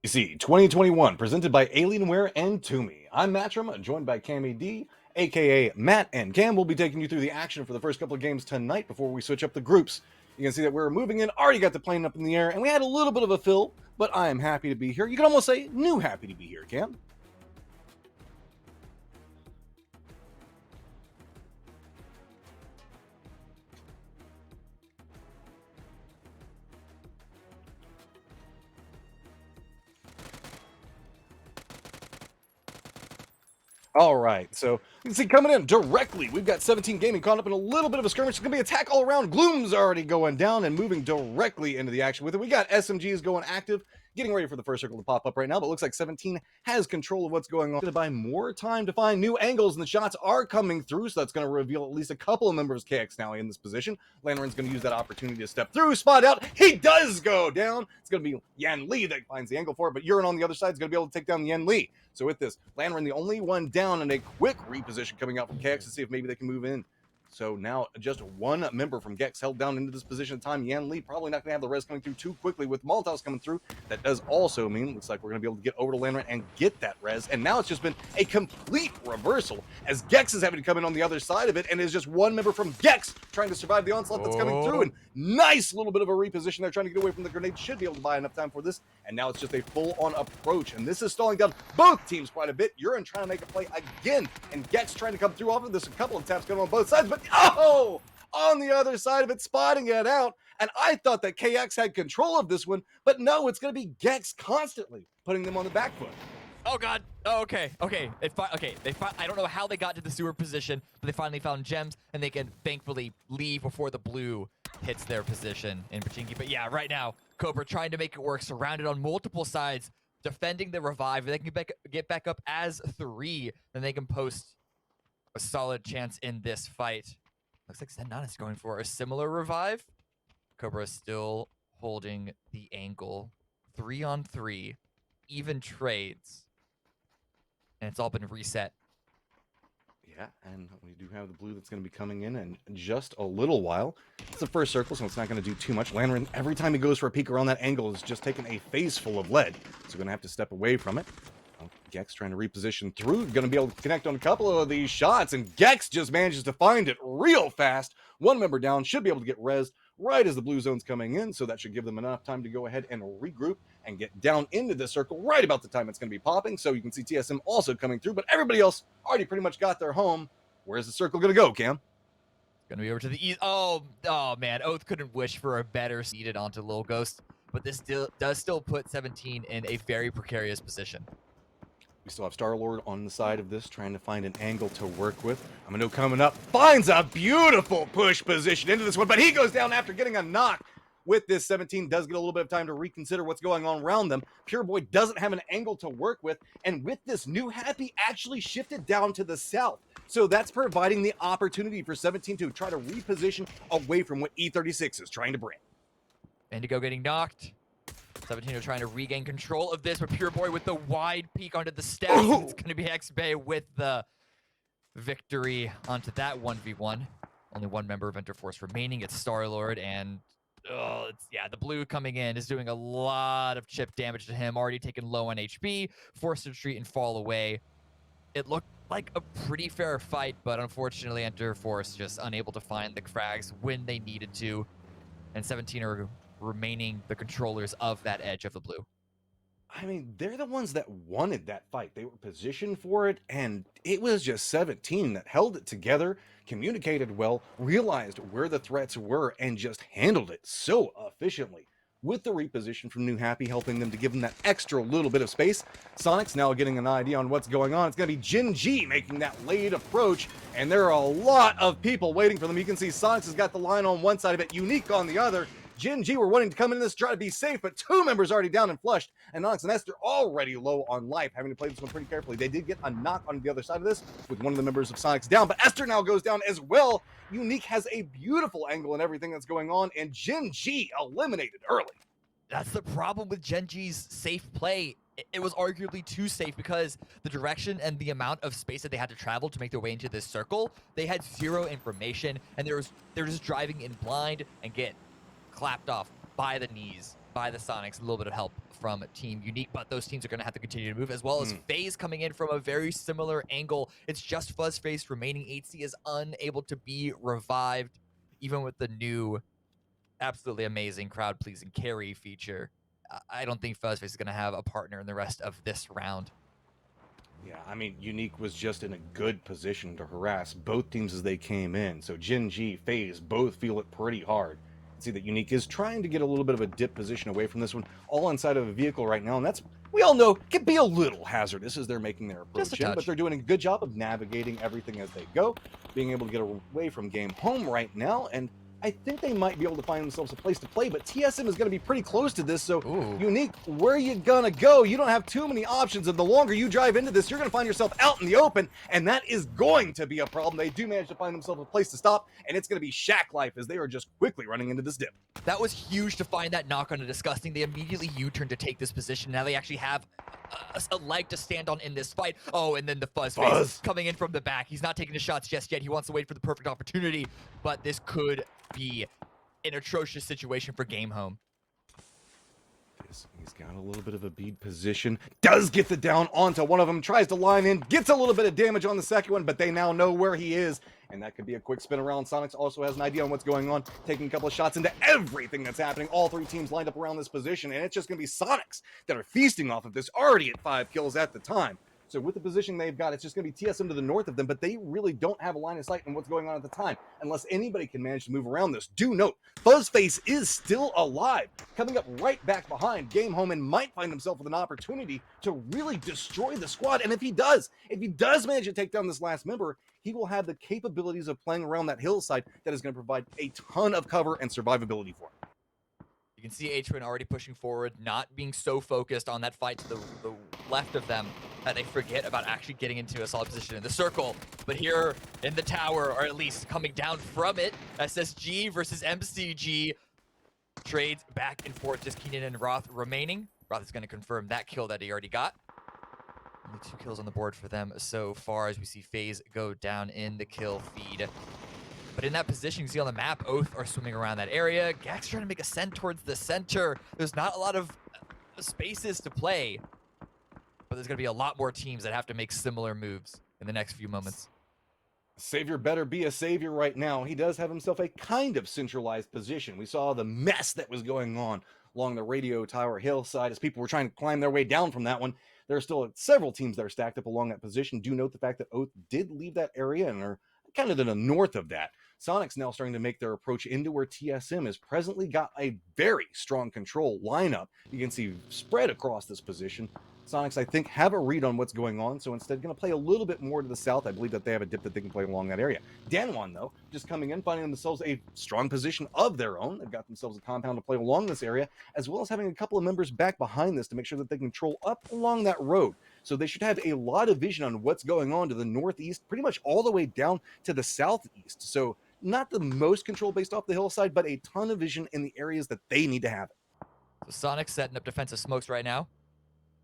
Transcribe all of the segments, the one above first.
See, 2021, presented by Alienware and Toomey. I'm Matrim, joined by Cammy D, aka Matt, and Cam will be taking you through the action for the first couple of games tonight before we switch up the groups. You can see that we're moving in, already got the plane up in the air, and we had a little bit of a fill, but I am happy to be here. You can almost say new happy to be here, Cam. All right, so you can see coming in directly, we've got 17 Gaming caught up in a little bit of a skirmish. It's going to be attack all around. Gloom's already going down and moving directly into the action with it. We got SMGs going active, getting ready for the first circle to pop up right now, but it looks like 17 has control of what's going on. Going to buy more time to find new angles, and the shots are coming through, so that's going to reveal at least a couple of members of KX now in this position. Landoran's going to use that opportunity to step through, spot out. He does go down. It's going to be Yan Li that finds the angle for it, but Urine on the other side is going to be able to take down Yan Li. So with this, Landoran the only one down, and a quick reposition coming out from KX to see if maybe they can move in. So now just one member from Gex held down into this position at time. Yan Li probably not going to have the res coming through too quickly with Molotovs coming through. That does also mean, looks like we're going to be able to get over to Landoran and get that res. And now it's just been a complete reversal as Gex is having to come in on the other side of it. And it's just one member from Gex trying to survive the onslaught that's coming through. And nice little bit of a reposition there, trying to get away from the grenade. Should be able to buy enough time for this. And now it's just a full-on approach. And this is stalling down both teams quite a bit. Urine trying to make a play again. And Gex trying to come through off of this. A couple of taps going on both sides. But oh! On the other side of it, spotting it out. And I thought that KX had control of this one, but no, it's going to be Gex constantly putting them on the back foot. Oh god. Oh, okay. I don't know how they got to the sewer position, but they finally found gems, and they can thankfully leave before the blue hits their position in Pachinki. But yeah, right now, Cobra trying to make it work, surrounded on multiple sides, defending the revive. If they can get back up as 3, then they can post a solid chance in this fight. Looks like Zennon is going for a similar revive. Cobra is still holding the angle. 3-on-3, even trades. And it's all been reset. Yeah, and we do have the blue that's going to be coming in just a little while. It's the first circle, so it's not going to do too much. Landoran, every time he goes for a peek around that angle, is just taking a face full of lead. So we're going to have to step away from it. Gex trying to reposition through, going to be able to connect on a couple of these shots, and Gex just manages to find it real fast. One member down, should be able to get rezzed right as the blue zone's coming in, so that should give them enough time to go ahead and regroup and get down into the circle right about the time it's going to be popping. So you can see TSM also coming through, but everybody else already pretty much got their home. Where's the circle going to go, Cam? Going to be over to the east. Oh man, Oath couldn't wish for a better seeded onto Lil Ghost, but this does still put 17 in a very precarious position. We still have Star-Lord on the side of this, trying to find an angle to work with. Amino coming up, finds a beautiful push position into this one, but he goes down after getting a knock. With this, 17 does get a little bit of time to reconsider what's going on around them. Pure Boy doesn't have an angle to work with, and with this, New Happy actually shifted down to the south. So that's providing the opportunity for 17 to try to reposition away from what E36 is trying to bring. Indigo getting knocked. 17 are trying to regain control of this, but Pure Boy with the wide peek onto the steps. It's going to be X-Bay with the victory onto that 1v1. Only one member of Interforce remaining. It's Star-Lord, and the blue coming in is doing a lot of chip damage to him. Already taken low on HP, forced to retreat and fall away. It looked like a pretty fair fight, but unfortunately Interforce just unable to find the frags when they needed to. And 17 are remaining the controllers of that edge of the blue. I mean, they're the ones that wanted that fight. They were positioned for it, and it was just 17 that held it together, communicated well, realized where the threats were, and just handled it so efficiently. With the reposition from New Happy helping them to give them that extra little bit of space, SONIQS now getting an idea on what's going on. It's going to be Jin G making that late approach, and there are a lot of people waiting for them. You can see SONIQS has got the line on one side of it, Unique on the other. Jin G were wanting to come into this, try to be safe, but 2 members already down and flushed, and Onyx and Esther already low on life, having to play this one pretty carefully. They did get a knock on the other side of this, with one of the members of SONIQS down, but Esther now goes down as well. Unique has a beautiful angle in everything that's going on, and Jin G eliminated early. That's the problem with Gen G's safe play. It was arguably too safe because the direction and the amount of space that they had to travel to make their way into this circle, they had 0 information, and they're just driving in blind and get clapped off by the knees, by the SONIQS, a little bit of help from Team Unique, but those teams are going to have to continue to move, as well as Mm. FaZe coming in from a very similar angle. It's just Fuzzface remaining. 8C is unable to be revived, even with the new absolutely amazing crowd-pleasing carry feature. I don't think Fuzzface is going to have a partner in the rest of this round. Yeah, I mean, Unique was just in a good position to harass both teams as they came in. So Gen G, FaZe both feel it pretty hard. See that Unique is trying to get a little bit of a dip position away from this one, all inside of a vehicle right now, and that's, we all know, can be a little hazardous as they're making their Just approach a in, touch. but they're doing a good job of navigating everything as they go, being able to get away from game home right now, and I think they might be able to find themselves a place to play, but TSM is going to be pretty close to this, so Ooh. Unique, where you gonna go? You don't have too many options, and the longer you drive into this, you're gonna find yourself out in the open, and that is going to be a problem. They do manage to find themselves a place to stop, and it's gonna be shack life as they are just quickly running into this dip. That was huge to find that knock on a Disgusting. They immediately U-turn to take this position. Now they actually have a leg to stand on in this fight. Oh, and then the Fuzzface coming in from the back. He's not taking the shots just yet. He wants to wait for the perfect opportunity, but this could be an atrocious situation for Game Home. He's got a little bit of a bead position, does get the down onto one of them, tries to line in, gets a little bit of damage on the second one, but they now know where he is, and that could be a quick spin around. SONIQS also has an idea on what's going on, taking a couple of shots into everything that's happening. All three teams lined up around this position, and it's just going to be SONIQS that are feasting off of this, already at 5 kills at the time. So with the position they've got, it's just going to be TSM to the north of them, but they really don't have a line of sight on what's going on at the time, unless anybody can manage to move around this. Do note, Fuzzface is still alive, coming up right back behind Game Home, and might find himself with an opportunity to really destroy the squad. And if he does manage to take down this last member, he will have the capabilities of playing around that hillside that is going to provide a ton of cover and survivability for him. You can see H-Twin already pushing forward, not being so focused on that fight to the left of them that they forget about actually getting into a solid position in the circle. But here in the tower, or at least coming down from it, SSG versus MCG. Trades back and forth, just Keenan and Roth remaining. Roth is going to confirm that kill that he already got. Only 2 kills on the board for them so far as we see FaZe go down in the kill feed. But in that position, you see on the map, Oath are swimming around that area. Gak's trying to make a send towards the center. There's not a lot of spaces to play, but there's going to be a lot more teams that have to make similar moves in the next few moments. Savior better be a savior right now. He does have himself a kind of centralized position. We saw the mess that was going on along the radio tower hillside as people were trying to climb their way down from that one. There are still several teams that are stacked up along that position. Do note the fact that Oath did leave that area and are kind of to the north of that. SONIQS now starting to make their approach into where TSM has presently got a very strong control lineup. You can see spread across this position. SONIQS, I think, have a read on what's going on, so instead going to play a little bit more to the south. I believe that they have a dip that they can play along that area. Danwon, though, just coming in, finding themselves a strong position of their own. They've got themselves a compound to play along this area, as well as having a couple of members back behind this to make sure that they control up along that road. So they should have a lot of vision on what's going on to the northeast, pretty much all the way down to the southeast. So not the most control based off the hillside, but a ton of vision in the areas that they need to have it. So SONIQS setting up defensive smokes right now,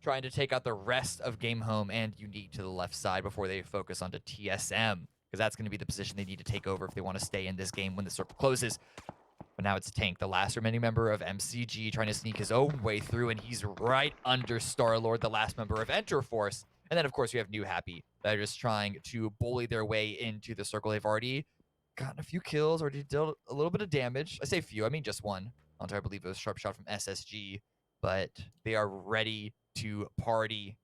trying to take out the rest of Game Home and Unique to the left side before they focus onto TSM, because that's going to be the position they need to take over if they want to stay in this game when the circle closes. But now it's Tank, the last remaining member of MCG, trying to sneak his own way through, and he's right under Star-Lord, the last member of Enter Force. And then, of course, we have New Happy that are just trying to bully their way into the circle. They've already gotten a few kills, already dealt a little bit of damage. I say few, I mean just one. I believe it was a sharp shot from SSG, but they are ready to party.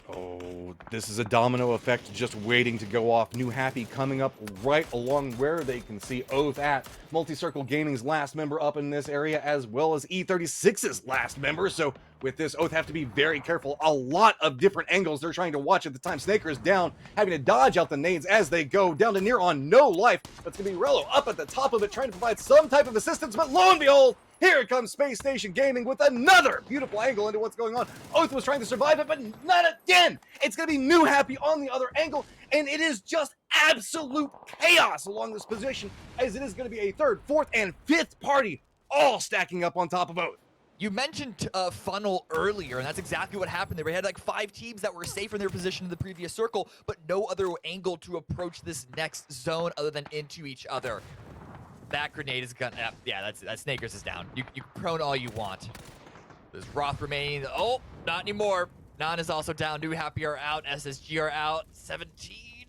Oh, this is a domino effect just waiting to go off. New Happy coming up right along where they can see Oath at. Multi-Circle Gaming's last member up in this area, as well as E36's last member. So with this, Oath have to be very careful. A lot of different angles they're trying to watch at the time. Snaker's down, having to dodge out the nades as they go. Down to near on no life. That's going to be Rello up at the top of it, trying to provide some type of assistance. But lo and behold, here comes Space Station Gaming with another beautiful angle into what's going on. Oath was trying to survive it, but not again. It's going to be New Happy on the other angle, and it is just absolute chaos along this position, as it is going to be a third, fourth, and fifth party all stacking up on top of Oath. You mentioned funnel earlier, and that's exactly what happened there. We had like 5 teams that were safe in their position in the previous circle, but no other angle to approach this next zone other than into each other. That grenade is gonna, yeah, that Snakers is down. You prone all you want. There's Roth remaining. Oh, not anymore. Nan is also down. New Happy are out. SSG are out. 17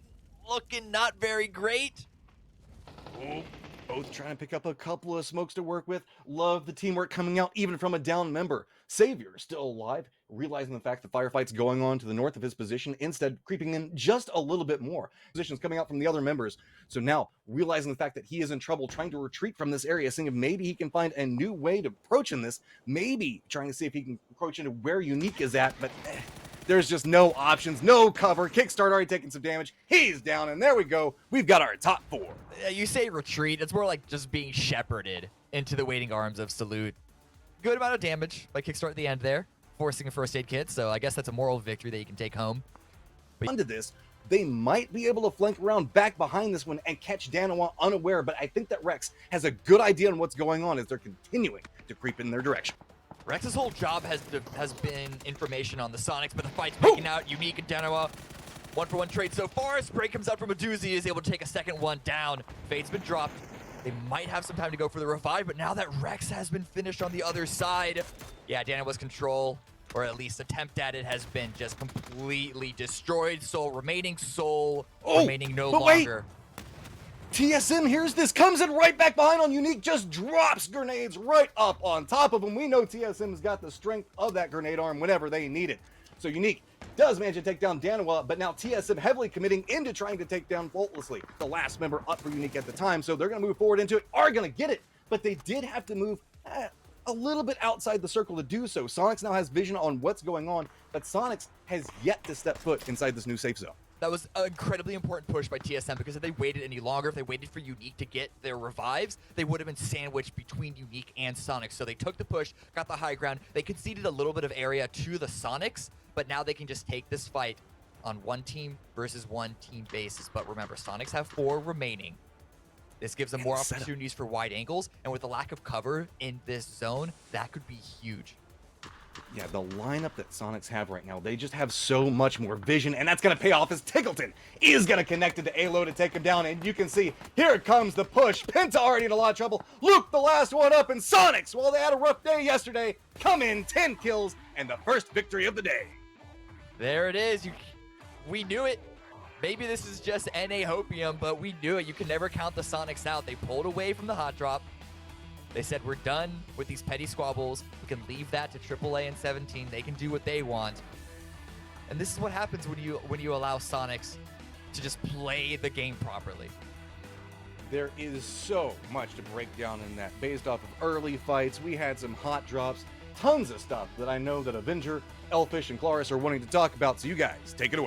looking not very great. Oh, both trying to pick up a couple of smokes to work with. Love the teamwork coming out even from a down member. Savior is still alive, realizing the fact the firefight's going on to the north of his position, instead creeping in just a little bit more. Positions coming out from the other members. So now, realizing the fact that he is in trouble, trying to retreat from this area, seeing if maybe he can find a new way to approach in this, maybe trying to see if he can approach into where Unique is at, but there's just no options, no cover. Kickstart already taking some damage. He's down, and there we go. We've got our top 4. You say retreat. It's more like just being shepherded into the waiting arms of Salute. Good amount of damage by Kickstart at the end there, forcing a first aid kit. So I guess that's a moral victory that you can take home. But under this, they might be able to flank around back behind this one and catch Danawa unaware, but I think that Rex has a good idea on what's going on as they're continuing to creep in their direction. Rex's whole job has been information on the Sonics, but the fight's breaking out. Unique and Danawa, 1-for-1 trade so far. Spray comes out from a doozy, is able to take a second one down. Fade's been dropped. They might have some time to go for the revive, but now that Rex has been finished on the other side, yeah, Danawa's control, or at least attempt at it, has been just completely destroyed. Soul remaining no longer. TSM hears this, comes in right back behind on Unique, just drops grenades right up on top of him. We know TSM has got the strength of that grenade arm whenever they need it. So Unique does manage to take down Danawa, but now TSM heavily committing into trying to take down Faultlessly, the last member up for Unique at the time. So they're going to move forward into it, are going to get it, but they did have to move a little bit outside the circle to do so. SONIQS now has vision on what's going on, but SONIQS has yet to step foot inside this new safe zone. That was an incredibly important push by TSM, because if they waited any longer, if they waited for Unique to get their revives, they would have been sandwiched between Unique and SONIQS. So they took the push, got the high ground. They conceded a little bit of area to the SONIQS, but now they can just take this fight on one team versus one team basis. But remember, SONIQS have 4 remaining. This gives them more opportunities for wide angles, and with the lack of cover in this zone, that could be huge. Yeah, the lineup that SONIQS have right now, they just have so much more vision, and that's going to pay off as Tickleton is going to connect it to Alo to take him down, and you can see, here comes the push. Penta already in a lot of trouble. Luke, the last one up, and SONIQS, well, they had a rough day yesterday, come in, 10 kills, and the first victory of the day. There it is. We knew it. Maybe this is just NA Hopium, but we knew it. You can never count the SONIQS out. They pulled away from the hot drop. They said, we're done with these petty squabbles. We can leave that to AAA and 17. They can do what they want. And this is what happens when you allow SONIQS to just play the game properly. There is so much to break down in that. Based off of early fights, we had some hot drops, tons of stuff that I know that Avenger, Elfish, and Claris are wanting to talk about. So you guys, take it away.